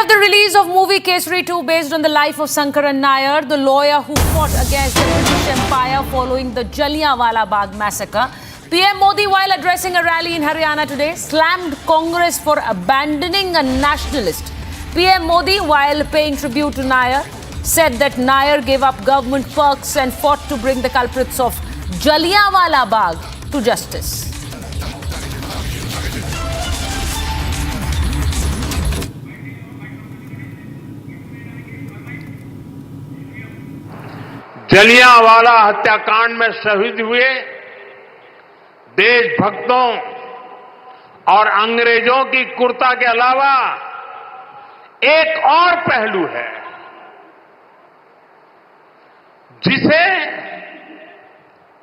of the release of movie Kesari 2 based on the life of Shankaran Nair, the lawyer who fought against the British Empire following the Jallianwala Bagh massacre, PM Modi, while addressing a rally in Haryana today, slammed Congress for abandoning a nationalist. PM Modi, while paying tribute to Nair, said that Nair gave up government perks and fought to bring the culprits of Jallianwala Bagh to justice. Jallianwala हत्याकांड में शहीद हुए देशभक्तों और अंग्रेजों की क्रूरता के अलावा एक और पहलू है जिसे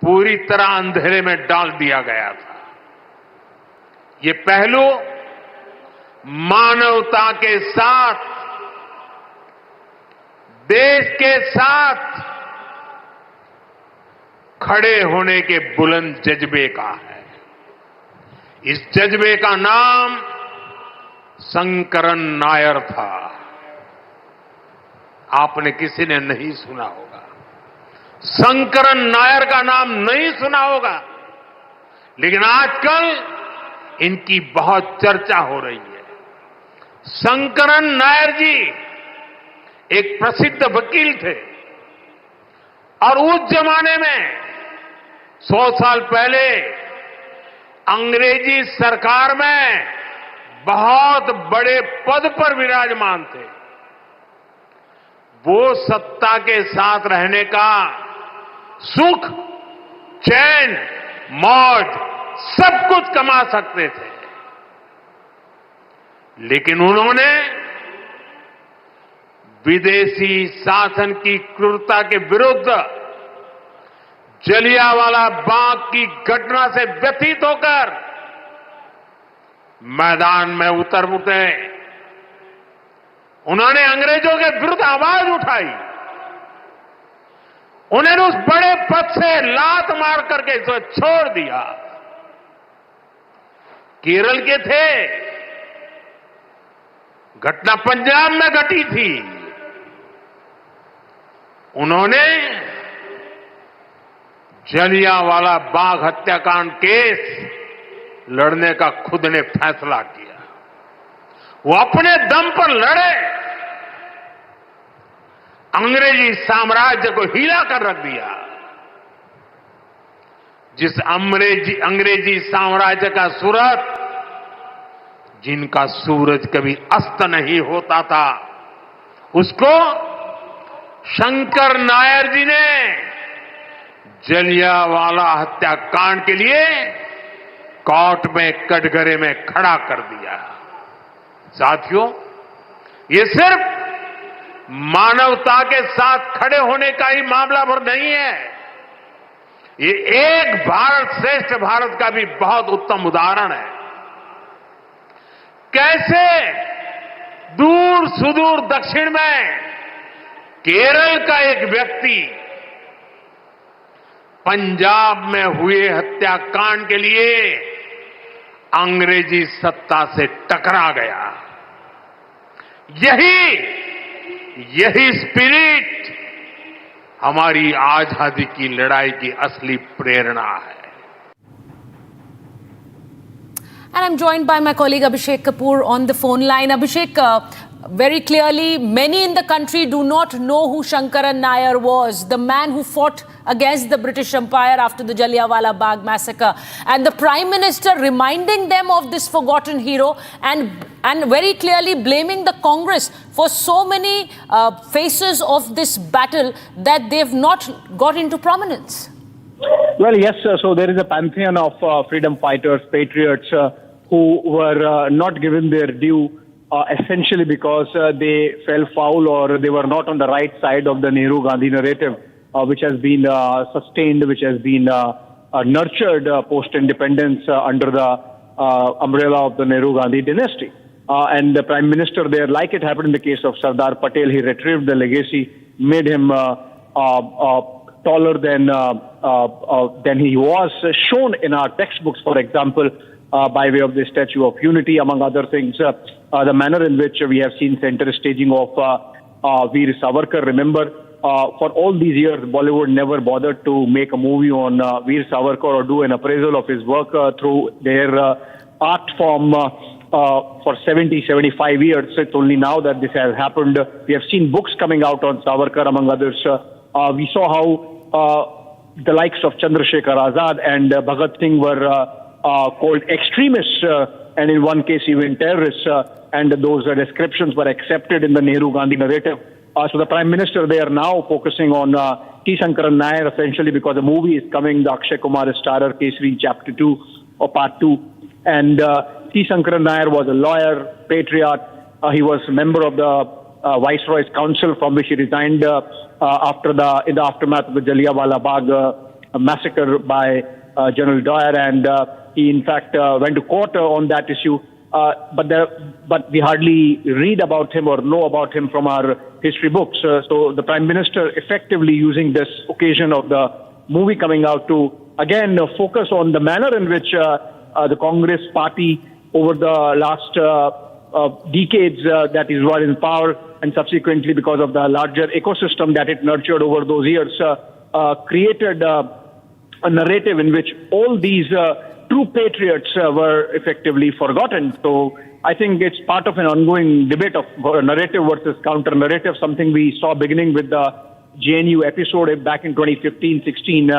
पूरी तरह अंधेरे में डाल दिया गया था। ये पहलू मानवता के साथ, देश के साथ खड़े होने के बुलंद जज्बे का है। इस जज्बे का नाम शंकरन नायर था। आपने किसी ने नहीं सुना होगा, शंकरन नायर का नाम नहीं सुना होगा, लेकिन आजकल इनकी बहुत चर्चा हो रही है। शंकरन नायर जी एक प्रसिद्ध वकील थे और उस जमाने में 100 साल पहले अंग्रेजी सरकार में बहुत बड़े पद पर विराजमान थे। वो सत्ता के साथ रहने का सुख, चैन, मौज सब कुछ कमा सकते थे, लेकिन उन्होंने विदेशी शासन की क्रूरता के विरुद्ध जलियांवाला बाग की घटना से व्यथित होकर मैदान में उतर उठे। उन्होंने अंग्रेजों के विरुद्ध आवाज उठाई। उन्होंने उस बड़े पद से लात मार करके इसे छोड़ दिया। केरल के थे, घटना पंजाब में घटी थी। उन्होंने जलियांवाला बाग हत्याकांड केस लड़ने का खुद ने फैसला किया। वो अपने दम पर लड़े, अंग्रेजी साम्राज्य को हिला कर रख दिया। जिस अंग्रेजी साम्राज्य का सूरत, जिनका सूरज कभी अस्त नहीं होता था, उसको शंकर नायर जी ने जलियांवाला हत्याकांड के लिए कोर्ट में कटघरे में खड़ा कर दिया। साथियों, ये सिर्फ मानवता के साथ खड़े होने का ही मामला भर नहीं है, ये एक भारत श्रेष्ठ भारत का भी बहुत उत्तम उदाहरण है। कैसे दूर सुदूर दक्षिण में केरल का एक व्यक्ति पंजाब में हुए हत्याकांड के लिए अंग्रेजी सत्ता से टकरा गया। यही स्पिरिट हमारी आजादी की लड़ाई की असली प्रेरणा है। And I'm joined by my colleague Abhishek Kapoor on the phone line. Abhishek, very clearly, many in the country do not know who Shankaran Nair was, the man who fought against the British Empire after the Jallianwala Bagh massacre. And the Prime Minister reminding them of this forgotten hero and very clearly blaming the Congress for so many faces of this battle that they've not got into prominence. Well, yes, so there is a pantheon of freedom fighters, patriots who were not given their due essentially because they fell foul or they were not on the right side of the Nehru-Gandhi narrative, which has been sustained, which has been nurtured post-independence under the umbrella of the Nehru-Gandhi dynasty. And the Prime Minister there, like it happened in the case of Sardar Patel, he retrieved the legacy, made him taller than he was, shown in our textbooks, for example, by way of the Statue of Unity, among other things. The manner in which we have seen center staging of Veer Savarkar. Remember, for all these years, Bollywood never bothered to make a movie on Veer Savarkar or do an appraisal of his work through their art form for 70, 75 years. It's only now that this has happened. We have seen books coming out on Savarkar, among others. We saw how the likes of Chandrasekhar Azad and Bhagat Singh were called extremists, and in one case even terrorists, and those descriptions were accepted in the Nehru-Gandhi narrative. So the Prime Minister, they are now focusing on T. Sankaran Nair, essentially because the movie is coming, the Akshay Kumar starrer, Kesari Chapter 2 or Part 2. And T. Sankaran Nair was a lawyer, patriot. He was a member of the Viceroy's Council, from which he resigned in the aftermath of the Jallianwala Bagh massacre by General Dyer, and he in fact went to court on that issue. But we hardly read about him or know about him from our history books. So the Prime Minister effectively using this occasion of the movie coming out to again focus on the manner in which the Congress party over the last decades that is were in power, and subsequently because of the larger ecosystem that it nurtured over those years, created a narrative in which all these true patriots were effectively forgotten. So I think it's part of an ongoing debate of narrative versus counter-narrative, something we saw beginning with the JNU episode back in 2015-16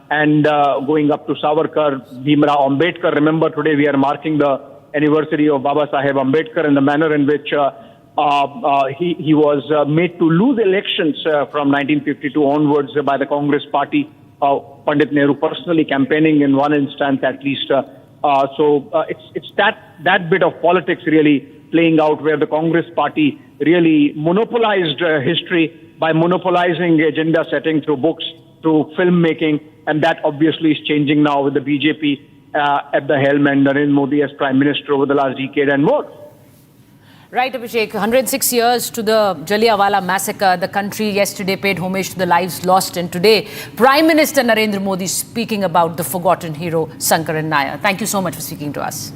and going up to Savarkar, Bhimrao Ambedkar. Remember, today we are marking the anniversary of Baba Saheb Ambedkar and the manner in which he was made to lose elections from 1952 onwards by the Congress party. Pandit Nehru personally campaigning in one instance at least. It's that bit of politics really playing out where the Congress party really monopolized history by monopolizing agenda setting through books, through filmmaking, and that obviously is changing now with the BJP at the helm and Narendra Modi as Prime Minister over the last decade and more. Right, Abhishek. 106 years to the Jallianwala massacre. The country yesterday paid homage to the lives lost, and today Prime Minister Narendra Modi speaking about the forgotten hero Sankaran Nair. Thank you so much for speaking to us.